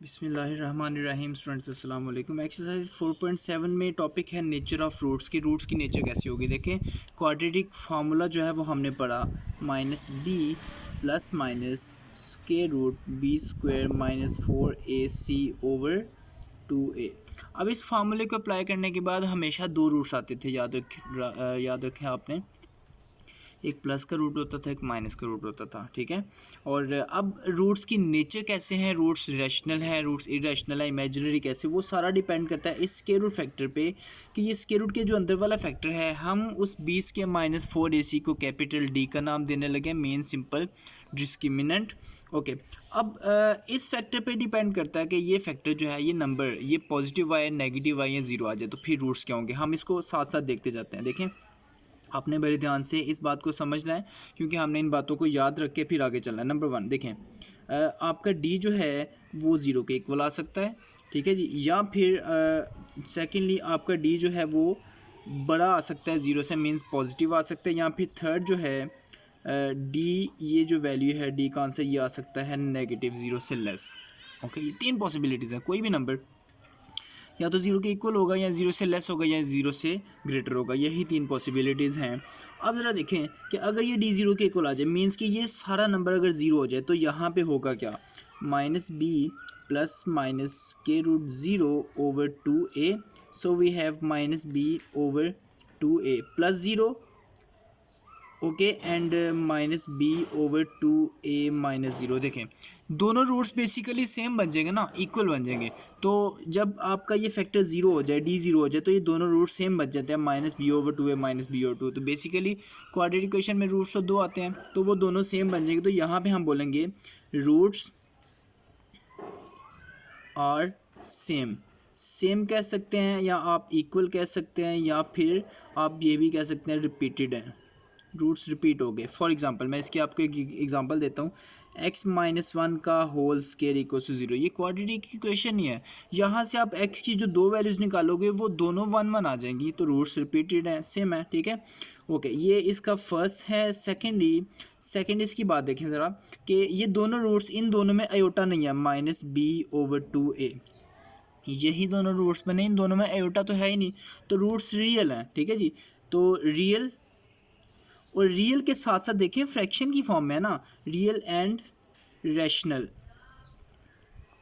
बिस्मिल्लाहिर्रहमानिर्रहीम। स्टूडेंट्स अस्सलाम वालेकुम। एक्सरसाइज 4.7 में टॉपिक है नेचर ऑफ रूट्स की नेचर कैसी होगी। देखें, क्वाड्रेटिक फार्मूला जो है वो हमने पढ़ा -b plus minus square root b square minus 4ac/2a। अब इस फार्मूले को अप्लाई करने के बाद हमेशा दो रूट्स आते थे, याद रखें आपने। एक प्लस का रूट होता था, एक माइनस का रूट होता था, ठीक है। और अब रूट्स की नेचर कैसे हैं, रूट्स रैशनल है, रूट्स इरेशनल है, इमेजिनरी कैसे, वो सारा डिपेंड करता है इस स्क्वायर रूट फैक्टर पे कि ये स्क्वायर रूट के जो अंदर वाला फैक्टर है, हम उस 20 के -4ac को कैपिटल डी का नाम देने लगे, मेन सिंपल डिस्क्रिमिनेंट। ओके, अब इस फैक्टर पे डिपेंड करता है कि ये फैक्टर जो है, ये नंबर, ये पॉजिटिव आए, नेगेटिव आए या ज़ीरो आ जाए, तो फिर रूट्स क्या होंगे। हम इसको साथ साथ देखते जाते हैं। देखें, आपने बड़े ध्यान से इस बात को समझना है, क्योंकि हमने इन बातों को याद रख के फिर आगे चलना है। नंबर 1 देखें, आपका डी जो है वो ज़ीरो के इक्वल आ सकता है, ठीक है जी। या फिर सेकेंडली आपका डी जो है वो बड़ा आ सकता है ज़ीरो से, मींस पॉजिटिव आ सकता है। या फिर थर्ड जो है डी, ये जो वैल्यू है डी का आंसर ये आ सकता है नेगेटिव, ज़ीरो से लेस। ओके, ये तीन पॉसिबिलिटीज़ हैं। कोई भी नंबर या तो ज़ीरो के इक्वल होगा, या ज़ीरो से लेस होगा, या ज़ीरो से ग्रेटर होगा। यही तीन पॉसिबिलिटीज़ हैं। अब ज़रा देखें कि अगर ये डी ज़ीरो के इक्वल आ जाए, मींस कि ये सारा नंबर अगर ज़ीरो हो जाए, तो यहाँ पे होगा क्या, -b प्लस माइनस के root (0/2a). So we have -b/2a plus zero, okay, and -b/2a minus zero. देखें, दोनों रूट्स बेसिकली सेम बन जाएंगे ना, इक्वल बन जाएंगे। तो जब आपका ये फैक्टर ज़ीरो हो जाए, डी ज़ीरो हो जाए, तो ये दोनों रूट सेम बच जाते हैं, -b/2a माइनस b/2। तो बेसिकली क्वाड्रेटिक इक्वेशन में रूट्स तो दो आते हैं, तो वो दोनों सेम बन जाएंगे। तो यहाँ पे हम बोलेंगे रूट्स आर सेम कह सकते हैं, या आप इक्वल कह सकते हैं, या फिर आप ये भी कह सकते हैं रिपीटेड हैं, रूट्स रिपीट हो गए। फॉर एग्जांपल मैं इसकी आपको एक एग्जांपल देता हूँ, x-1 का होल स्क्वायर इक्वल टू 0। ये क्वाड्रेटिक इक्वेशन ही है। यहाँ से आप x की जो दो वैल्यूज़ निकालोगे वो दोनों 1 आ जाएंगी, तो रूट्स रिपीटेड हैं, सेम है, ठीक है। ओके, ये इसका फर्स्ट है। सेकेंड इसकी बात देखें ज़रा, कि ये दोनों रूट्स, इन दोनों में आयोटा नहीं है, -b/2a। यही दोनों रूट्स बने, इन दोनों में आयोटा तो है ही नहीं, तो रूट्स रियल हैं, ठीक है जी। तो रियल, और रियल के साथ साथ देखें फ्रैक्शन की फॉर्म में है ना, रियल एंड रैशनल।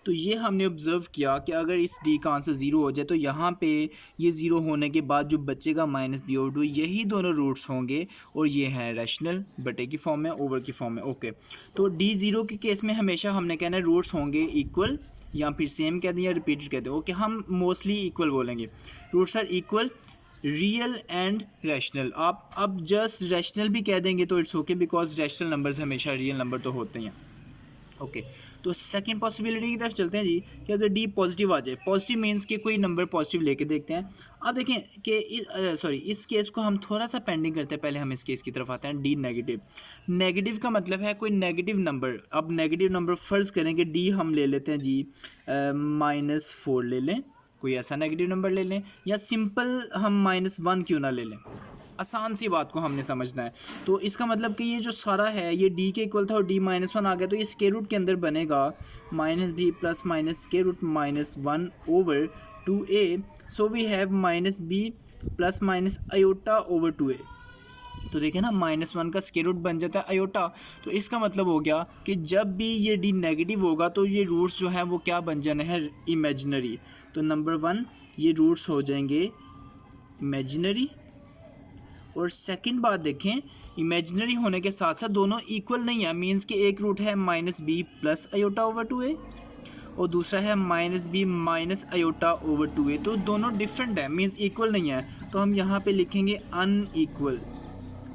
तो ये हमने ऑब्ज़र्व किया कि अगर इस डी का आंसर ज़ीरो हो जाए, तो यहाँ पे ये ज़ीरो होने के बाद जो बचेगा -b/2, यही दोनों रूट्स होंगे, और ये हैं रैशनल, बटे की फॉर्म में, ओवर की फॉर्म में। ओके, तो डी ज़ीरो के केस में हमेशा हमने कहना है रूट्स होंगे इक्वल, या फिर सेम कह दें या रिपीटेड कह दें। ओके, हम मोस्टली इक्वल बोलेंगे, roots are equal, real and rational. आप अब जस्ट रैशनल भी कह देंगे तो it's okay, because rational numbers हमेशा रियल नंबर तो होते हैं। ओके, तो सेकंड पॉसिबिलिटी की तरफ चलते हैं जी, कि अगर डी पॉजिटिव आ जाए, पॉजिटिव मीन्स कि कोई नंबर पॉजिटिव लेके देखते हैं। अब देखें कि इस केस को हम थोड़ा सा पेंडिंग करते हैं, पहले हम इस केस की तरफ आते हैं। डी नेगेटिव, नेगेटिव का मतलब है कोई नेगेटिव नंबर। अब नेगेटिव नंबर फ़र्ज़ करें कि डी हम ले लेते हैं जी -4 ले लें, कोई ऐसा नेगेटिव नंबर ले लें, या सिंपल हम -1 क्यों ना ले लें, आसान सी बात को हमने समझना है। तो इसका मतलब कि ये जो सारा है ये डी के इक्वल था और डी -1 आ गया, तो ये स्क्वायर रूट के अंदर बनेगा -b plus minus square root -1/2a। So we have -b plus minus iota. तो देखिए ना, -1 का स्क्वायर रूट बन जाता है आयोटा। तो इसका मतलब हो गया कि जब भी ये डी नेगेटिव होगा, तो ये रूट्स जो हैं वो क्या बन जाने हैं, इमेजिनरी। तो नंबर 1 ये रूट्स हो जाएंगे इमेजिनरी। और सेकंड बात देखें, इमेजिनरी होने के साथ साथ दोनों इक्वल नहीं है, मींस कि एक रूट है -b प्लस आयोटा/2a, और दूसरा है -b माइनस आयोटा/2a। तो दोनों डिफरेंट है, मींस इक्वल नहीं है, तो हम यहाँ पे लिखेंगे अनइक्वल।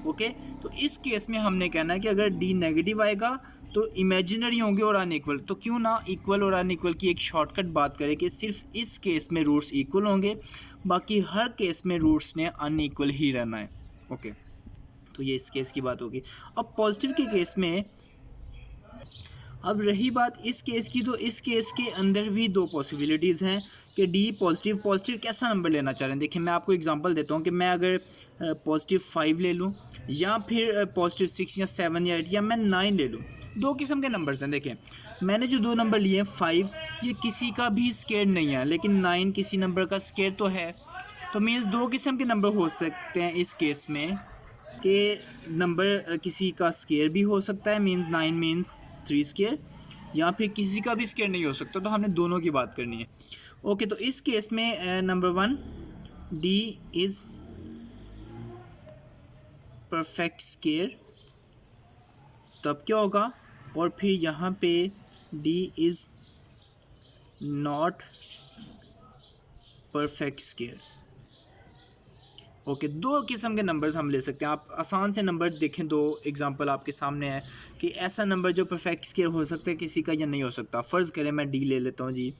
ओके, तो इस केस में हमने कहना है कि अगर डी नेगेटिव आएगा तो इमेजिनरी होंगे और अनइक्वल। तो क्यों ना इक्वल और अनइक्वल की एक शॉर्टकट बात करें कि सिर्फ इस केस में रूट्स इक्वल होंगे, बाकी हर केस में रूट्स ने अनइक्वल ही रहना है। ओके, तो ये इस केस की बात होगी। अब पॉजिटिव के केस में अब रही बात इस केस की, तो इस केस के अंदर भी दो पॉसिबिलिटीज़ हैं कि डी पॉजिटिव पॉजिटिव कैसा नंबर लेना चाह रहे हैं। देखिए मैं आपको एग्जांपल देता हूँ कि मैं अगर पॉजिटिव 5 ले लूँ या फिर पॉजिटिव 6 या 7 या 8 या मैं 9 ले लूँ। दो किस्म के नंबर्स हैं। देखें मैंने जो दो नंबर लिए हैं 5 ये किसी का भी स्केयर नहीं है, लेकिन 9 किसी नंबर का स्केयर तो है। तो मीन्स दो किस्म के नंबर हो सकते हैं इस केस में कि नंबर किसी का स्केयर भी हो सकता है, मीन्स 9 मीन्स 3 स्केयर, या फिर किसी का भी स्केयर नहीं हो सकता। तो हमने दोनों की बात करनी है। ओके, तो इस केस में number 1 D is perfect square, तब क्या होगा, और फिर यहाँ पे D is not perfect square. Okay, दो किस्म के नंबर्स हम ले सकते हैं। आप आसान से नंबर देखें, दो एग्जांपल आपके सामने है कि ऐसा नंबर जो परफेक्ट स्केयर हो सकता है किसी का या नहीं हो सकता। फ़र्ज़ करें मैं डी ले लेता हूँ जी,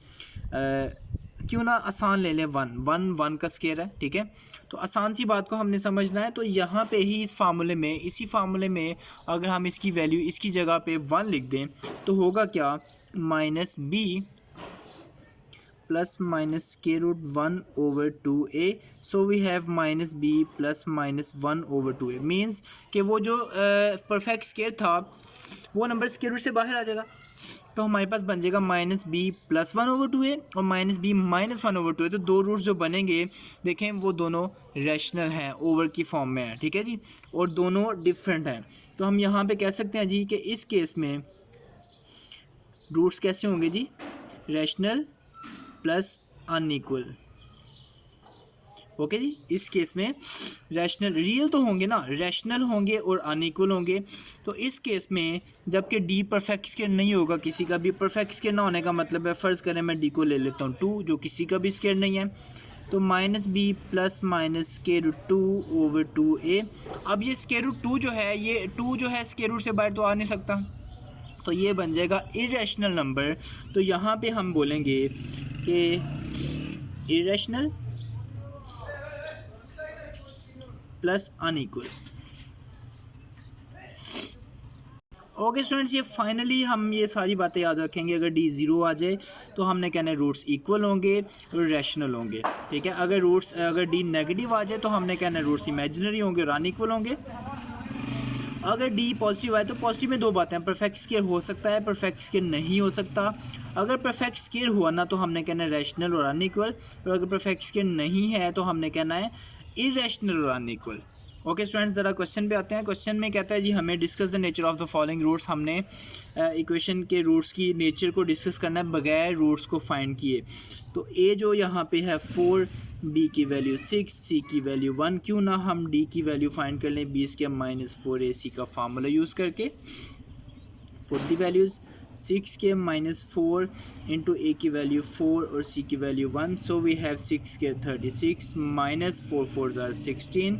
क्यों ना आसान ले लें, 1 का स्केयर है, ठीक है। तो आसान सी बात को हमने समझना है, तो यहाँ पे ही इस फार्मूले में, इसी फार्मूले में अगर हम इसकी वैल्यू इसकी जगह पे 1 लिख दें तो होगा क्या, minus b plus minus square root 1/2a, so we have minus b plus minus 1/2a, means कि वो जो परफेक्ट स्क्वायर था वो नंबर स्क्वायर रूट से बाहर आ जाएगा। तो हमारे पास बन जाएगा माइनस बी प्लस 1/2a और माइनस बी माइनस 1/2a। तो दो रूट्स जो बनेंगे देखें वो दोनों रैशनल हैं, ओवर की फॉर्म में है, ठीक है जी, और दोनों डिफरेंट हैं। तो हम यहाँ पे कह सकते हैं जी कि इस केस में रूट्स कैसे होंगे जी, रैशनल प्लस अनइक्वल। ओके जी, इस केस में रैशनल रियल तो होंगे ना, रैशनल होंगे और अनइक्वल होंगे। तो इस केस में जबकि डी परफेक्ट स्क्वायर नहीं होगा किसी का भी, परफेक्ट स्क्वायर ना होने का मतलब है, फ़र्ज़ करें मैं डी को ले लेता हूँ 2 जो किसी का भी स्क्वायर नहीं है, तो minus b plus minus square root 2/2a। अब ये स्क्वायर रूट 2 जो है, ये 2 जो है स्क्वायर रूट से बाहर तो आ नहीं सकता, तो ये बन जाएगा इरेशनल नंबर। तो यहाँ पे हम बोलेंगे कि irrational plus unequal. Okay students, ये फाइनली हम ये सारी बातें याद रखेंगे। अगर डी 0 आ जाए तो हमने कहना है रूट्स इक्वल होंगे और रैशनल होंगे, ठीक है। अगर डी नेगेटिव आ जाए तो हमने कहना है रूट्स इमेजिनरी होंगे और अनइक्वल होंगे। अगर डी पॉजिटिव आए तो पॉजिटिव में दो बातें हैं, परफेक्ट स्क्वायर हो सकता है, परफेक्ट स्क्वायर नहीं हो सकता। अगर परफेक्ट स्क्वायर हुआ ना तो हमने कहना है रैशनल और अनइक्वल, और अगर परफेक्ट स्क्वायर नहीं है तो हमने कहना है इरेशनल और अनइक्वल। ओके स्टूडेंट्स, ज़रा क्वेश्चन पे आते हैं। क्वेश्चन में कहता है जी हमें discuss the nature of the following roots. हमने इक्वेशन के रूट्स की नेचर को डिस्कस करना है बगैर रूट्स को फाइंड किए। तो ए जो यहाँ पे है 4, बी की वैल्यू 6, सी की वैल्यू 1, क्यों ना हम डी की वैल्यू फाइंड कर लें 20 के -4ac का फार्मूला यूज़ करके। पुट द वैल्यूज़, 6 के -4 इंटू ए की वैल्यू 4 और सी की वैल्यू 1, सो वी हैव 6 के 36 minus 4 4 are 16,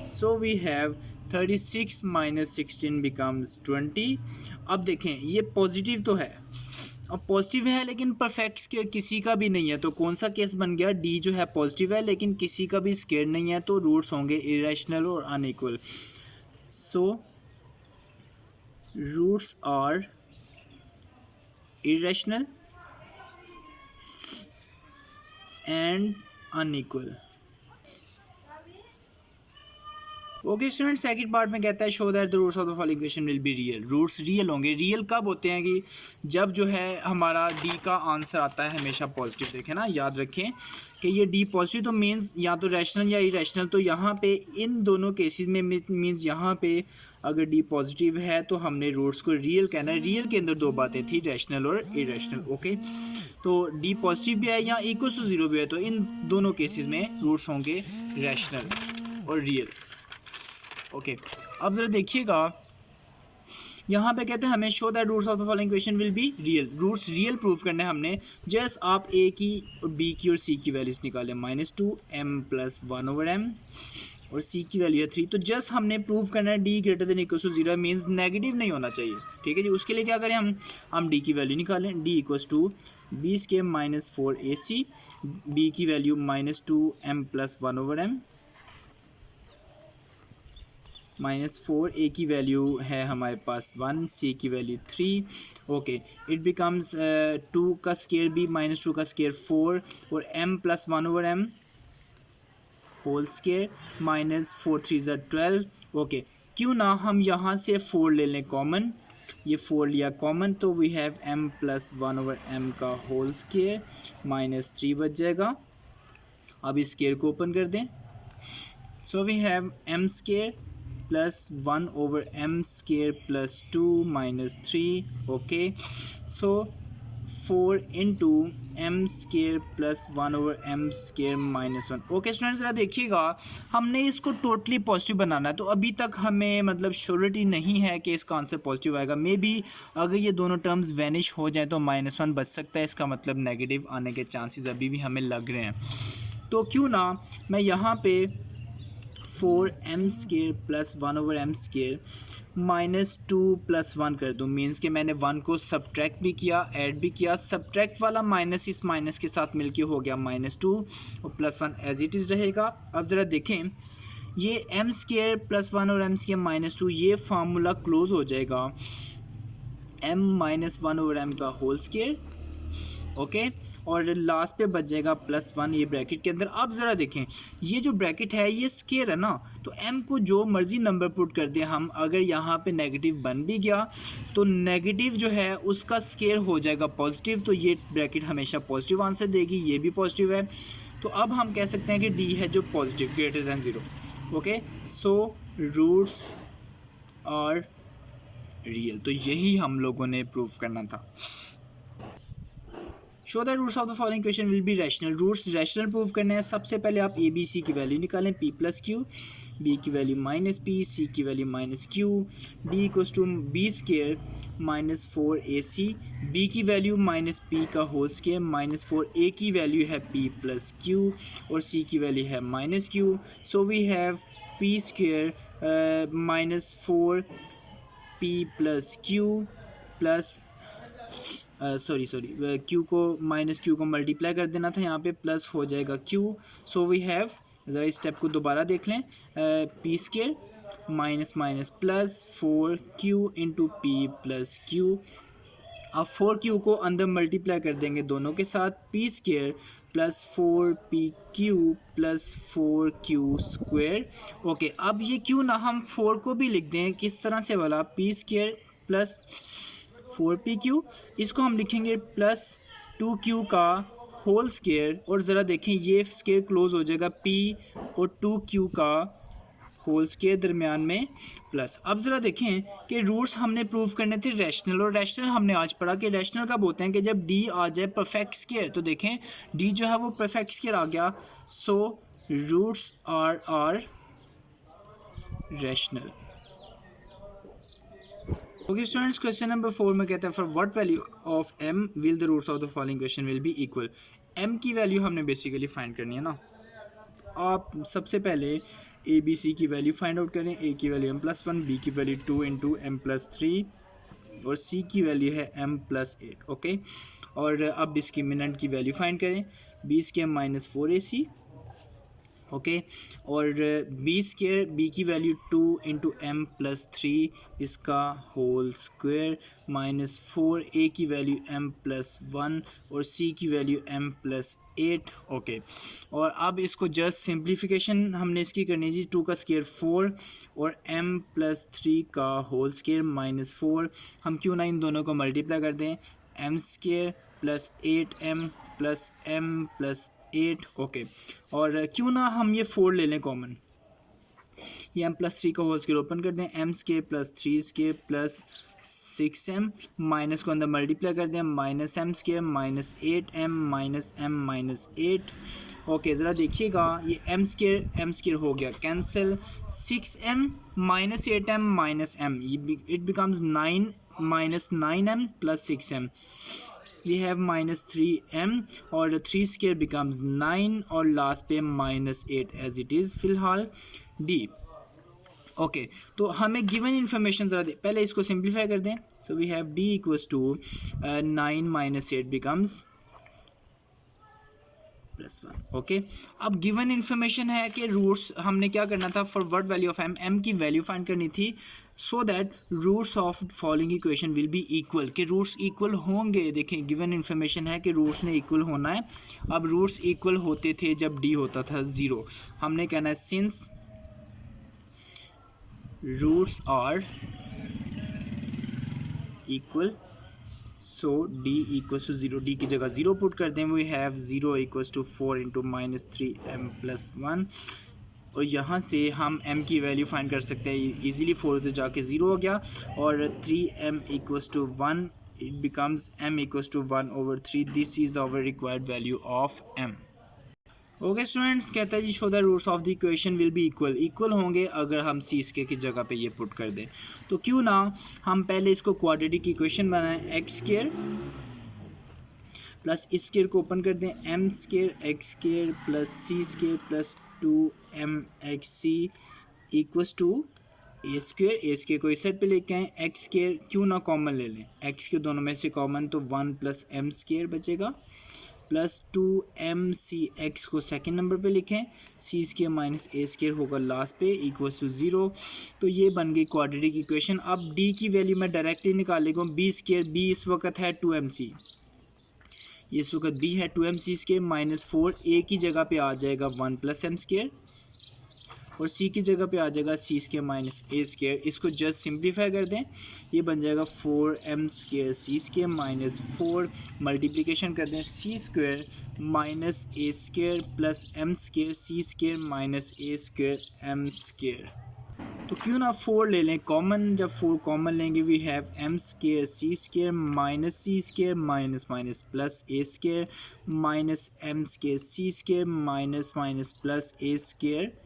so we have 36 minus 16 becomes 20। अब देखें ये पॉजिटिव तो है, अब पॉजिटिव है लेकिन परफेक्ट स्क्वायर किसी का भी नहीं है, तो कौन सा केस बन गया, डी जो है पॉजिटिव है लेकिन किसी का भी स्क्वायर नहीं है, तो रूट्स होंगे इरेशनल और unequal. So roots are irrational and unequal। Okay student, second part में कहता है show that the roots of the following equation will be real. Roots real होंगे। रियल कब होते हैं कि जब जो है हमारा डी का आंसर आता है हमेशा पॉजिटिव। देखें ना, याद रखें कि ये डी पॉजिटिव तो मीन्स या तो रैशनल या इरेशनल। तो यहाँ पे इन दोनों केसेस में मीन्स यहाँ पे अगर डी पॉजिटिव है तो हमने रूट्स को रियल कहना है। रियल के अंदर दो बातें थी, रैशनल और इरेशनल। ओके, तो डी पॉजिटिव भी है या इक्वल टू 0 भी है, तो इन दोनों केसेस में रूट्स होंगे रैशनल और रियल। ओके, अब ज़रा देखिएगा यहाँ पे कहते हैं हमें show that roots of the following equation will be real. Roots real prove करने हैं हमने। जस्ट आप ए की और बी की और सी की वैल्यूज़ निकालें, -2 m + 1/m और सी की वैल्यू है 3। तो जस्ट हमने प्रूव करना है D greater than equal to 0 means negative नहीं होना चाहिए, ठीक है जी। उसके लिए क्या करें, हम डी की वैल्यू निकालें। डी इक्वल टू 20 के -4ac, बी की वैल्यू -2 m + 1/m -4, ए की वैल्यू है हमारे पास 1, सी की वैल्यू 3. ओके, इट बिकम्स 2 का स्केयर भी -2 का स्केयर 4 और m plus 1/m whole square -4 3 ज़ा 12. ओके, क्यों ना हम यहाँ से 4 ले लें कॉमन, ये 4 लिया कॉमन तो we have m plus 1/m का होल स्केयर -3 बच जाएगा. अब इस स्केयर को ओपन कर दें. So we have m square plus 1/m square plus 2 minus 3. Okay, so 4 into m square plus 1/m square minus 1. Okay students, ज़रा देखिएगा, हमने इसको टोटली पॉजिटिव बनाना है तो अभी तक हमें मतलब श्योरिटी नहीं है कि इसका आंसर पॉजिटिव आएगा. मे बी अगर ये दोनों टर्म्स वैनिश हो जाए तो -1 बच सकता है. इसका मतलब नेगेटिव आने के चांसेस अभी भी हमें लग रहे हैं. तो क्यों ना मैं यहाँ पे 4m square plus 1/m square -2 plus 1 कर दूँ. मीन्स कि मैंने 1 को सब्ट्रैक्ट भी किया, ऐड भी किया. सब्ट्रैक्ट वाला माइनस इस माइनस के साथ मिलके हो गया -2 और +1 एज इट इज़ रहेगा. अब ज़रा देखें, ये m square plus 1/m square -2 ये फार्मूला क्लोज हो जाएगा m - 1/m का होल स्केयर. ओके, और लास्ट पे बच जाएगा +1 ये ब्रैकेट के अंदर. अब ज़रा देखें, ये जो ब्रैकेट है ये स्केयर है ना, तो m को जो मर्ज़ी नंबर पुट कर दें हम, अगर यहाँ पे नेगेटिव बन भी गया तो नेगेटिव जो है उसका स्केयर हो जाएगा पॉजिटिव, तो ये ब्रैकेट हमेशा पॉजिटिव आंसर देगी. ये भी पॉजिटिव है, तो अब हम कह सकते हैं कि d है जो positive greater than 0. Okay, so roots are real. तो यही हम लोगों ने प्रूव करना था. Show that roots of the following equation will be rational. Roots rational prove करने हैं. सबसे पहले आप ए बी सी की वैल्यू निकालें. p प्लस क्यू, b की वैल्यू -p, c की value -q, d equals to b square -4ac, b की वैल्यू -p का होल स्केयर -4a की वैल्यू है p प्लस q और c की वैल्यू है -q. So we have p square -4p plus q plus sorry q को -q को multiply कर देना था, यहाँ पे प्लस हो जाएगा q. सो वी हैव, ज़रा इस स्टेप को दोबारा देख लें, p square minus plus 4q into P plus q. अब 4q को अंदर मल्टीप्लाई कर देंगे दोनों के साथ, p square plus 4pq plus 4q square. Okay, अब ये क्यों ना हम 4 को भी लिख दें किस तरह से वाला, p स्केयर प्लस 4pq, इसको हम लिखेंगे प्लस 2q का होल स्केयर. और ज़रा देखें, ये स्केयर क्लोज हो जाएगा, p और 2q का होल स्केयर दरमियान में प्लस. अब ज़रा देखें कि रूट्स हमने प्रूव करने थे रैशनल, और रैशनल हमने आज पढ़ा कि रैशनल कब होते हैं कि जब d आ जाए परफेक्ट स्केयर. तो देखें d जो है वो परफेक्ट स्केयर आ गया. So roots are rational. Okay students, question number 4 में कहता है for what value of m will the roots of the following equation will be equal. m की वैल्यू हमने बेसिकली फाइंड करनी है ना. आप सबसे पहले a b c की वैल्यू फाइंड आउट करें. a की वैल्यू m+1, b की वैल्यू 2 इंटू m+3 और c की वैल्यू है m+8. ओके, और अब डिस्क्रिमिनेंट की वैल्यू फाइंड करें. b square -4ac. ओके, और b स्केयर, b की वैल्यू 2 इंटू m+3 इसका होल स्क्वेयर -4a की वैल्यू m+1 और c की वैल्यू m+8. ओके, और अब इसको जस्ट सिंप्लीफिकेशन हमने इसकी करनी थी. 2 का स्केयर 4 और m+3 का होल स्केयर -4. हम क्यों ना इन दोनों को मल्टीप्लाई कर दें. m square plus 8m plus m plus 8. Okay, और क्यों ना हम ये 4 ले लें कॉमन. ये m+3 का होल स्केयर ओपन कर दें. m square plus 3 square plus 6m, minus को अंदर मल्टीप्लाई कर दें. -m square -8m -m-8. Okay, ज़रा देखिएगा, ये m स्केयर हो गया cancel. 6m -8m -m, it becomes 9 -9m plus 6m. we have -3m और 3 स्केयर बिकम्स 9 और लास्ट पे -8 एज इट इज़ फ़िलहाल d. ओके, तो हमें गिवन इन्फॉर्मेशन ज़रा पहले इसको सिंप्लीफाई कर दें. So we have d equals to 9 - 8 becomes +1। Okay, अब गिवन इन्फॉर्मेशन है कि रूट्स हमने क्या करना था, for what value of m की वैल्यू फाइंड करनी थी, so that roots of following equation will be equal, कि रूट्स इक्वल होंगे। देखें गिवन इन्फॉर्मेशन है कि रूट्स ने इक्वल होना है। अब रूट्स इक्वल होते थे जब डी होता था 0। हमने कहना है since roots are equal so d equals to 0, d की जगह 0 पुट कर दें, we have 0 equals to 4 into -3m+1, और यहाँ से हम m की वैल्यू फाइंड कर सकते हैं इजीली। 4 तो जाके 0 हो गया, और 3m equals to 1, it becomes m equals to 1/3, this is our required value of m। Okay students, कहता है जी show the roots of the equation will be equal होंगे अगर हम सी स्क्वायर की जगह पे ये पुट कर दें। तो क्यों ना हम पहले इसको क्वाड्रेटिक इक्वेशन बनाएं, एक्स स्क्वायर प्लस इस स्क्वायर को ओपन कर दें, m square x square plus c square plus 2mxc equals to a square को इस साइड पे लेके आएँ, एक्स स्क्वायर क्यों ना कॉमन ले लें, एक्स के दोनों में से कॉमन, तो 1 + m² बचेगा प्लस 2mc, एक्स को सेकेंड नंबर पे लिखें, सी स्क्वायर माइनस ए स्क्वायर होगा लास्ट पे इक्वल्स टू 0। तो ये बन गई क्वाड्रेटिक इक्वेशन। अब डी की वैल्यू मैं डायरेक्टली निकालेगा, बी स्क्वायर, बी इस वक्त है 2mc, इस वक्त बी है 2mc स्क्वायर माइनस 4, ए की जगह पे आ जाएगा 1 + m², और सी की जगह पे आ जाएगा सी स्क्वायर माइनस ए स्क्वायर। इसको जस्ट सिंप्लीफाई कर दें, ये बन जाएगा 4m² सी स्क्वायर माइनस 4, मल्टीप्लिकेशन कर दें, सी स्क्वायर माइनस ए square plus m² c square minus ए स्क्वायर m²। तो क्यों ना 4 ले लें कॉमन, जब 4 कॉमन लेंगे we have m² c square minus c square minus minus plus a square minus m² c square minus minus plus a square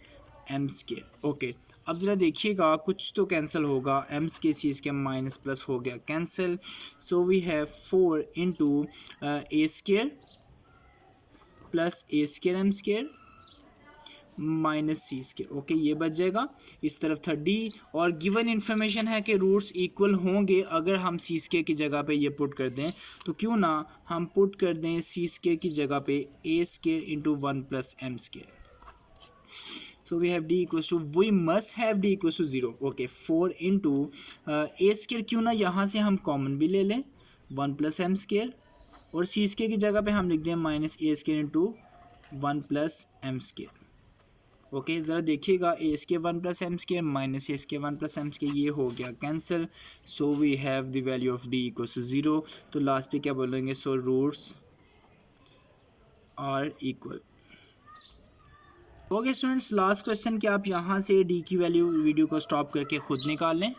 m²। Okay, अब ज़रा देखिएगा कुछ तो कैंसिल होगा, m² c square minus plus हो गया cancel, so we have 4 into a² plus a² m² minus C. Okay, ये बच जाएगा, इस तरफ था डी, और गिवन इन्फॉर्मेशन है कि रूट्स इक्वल होंगे अगर हम सी² की जगह पे ये पुट कर दें। तो क्यों ना हम पुट कर दें सी² की जगह पे a² into 1 + m²। So we have d equals to, we must have d equals to 0। Okay, 4 into a², क्यों ना यहाँ से हम कॉमन भी ले लें 1 + m², और सी² की जगह पे हम लिख दें -a² इंटू 1 + m²। ओके, ज़रा देखिएगा a² 1 + m² minus a² 1 + m², ये हो गया cancel, so we have the value of d equals to 0। तो लास्ट पे क्या बोलेंगे, so roots are equal. Okay students, last question कि आप यहाँ से डी की वैल्यू वीडियो को स्टॉप करके ख़ुद निकाल लें।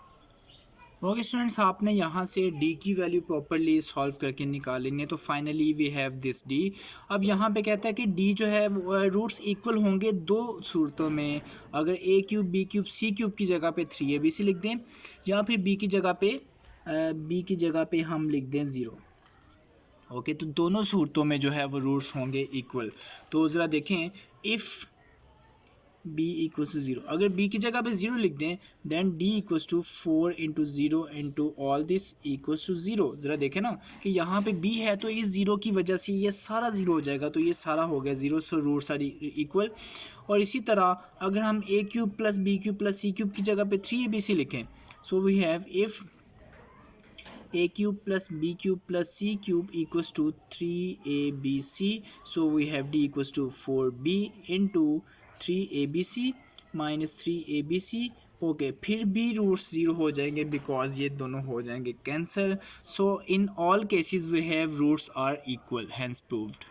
ओके स्टूडेंट्स, आपने यहाँ से डी की वैल्यू प्रॉपरली सॉल्व करके निकाल लेनी है। तो finally we have this d. अब यहाँ पे कहता है कि डी जो है रूट्स इक्वल होंगे दो सूरतों में, अगर a³ b³ c³ की जगह पे 3abc लिख दें, या फिर b की जगह पे हम लिख दें 0। ओके, तो दोनों सूरतों में जो है वो रूट्स होंगे इक्वल। तो ज़रा देखें, इफ़ b इक्वल्स टू 0, अगर b की जगह पे 0 लिख दें, then d equals to 4 into 0 into all this equals to 0। ज़रा देखें ना कि यहाँ पे b है तो इस 0 की वजह से ये सारा 0 हो जाएगा, तो ये सारा हो गया 0, सो रूट्स आर इक्वल। और इसी तरह अगर हम a³ plus b³ plus c³ की जगह पे 3abc लिखें, so we have if a³ plus b³ plus c³ equals to 3abc, so we have d equals to 4b into 3abc minus 3abc। Okay, फिर भी रूट्स 0 हो जाएंगे because ये दोनों हो जाएंगे cancel. So in all cases we have roots are equal, hence proved.